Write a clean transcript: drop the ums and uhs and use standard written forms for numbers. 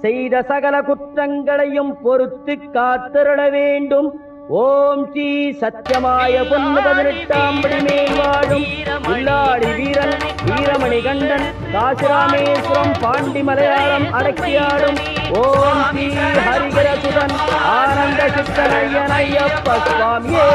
செய்த சகல குற்றங்களையும் பொறுத்து காத்திருள வேண்டும். ஓம் ஸ்ரீ சத்தியமாய பொன்னு 18ஆம் படி மேல் வாழும் உள்ளாடி வீரன் வீரமணி கண்டன் காசிராமேஸ்வரம் பாண்டி மலையாளம் அடக்கியாடும் ஓம் ஸ்ரீ ஹரிகரசுதன் ஆனந்த சித்தனையனையப்ப சுவாமியே.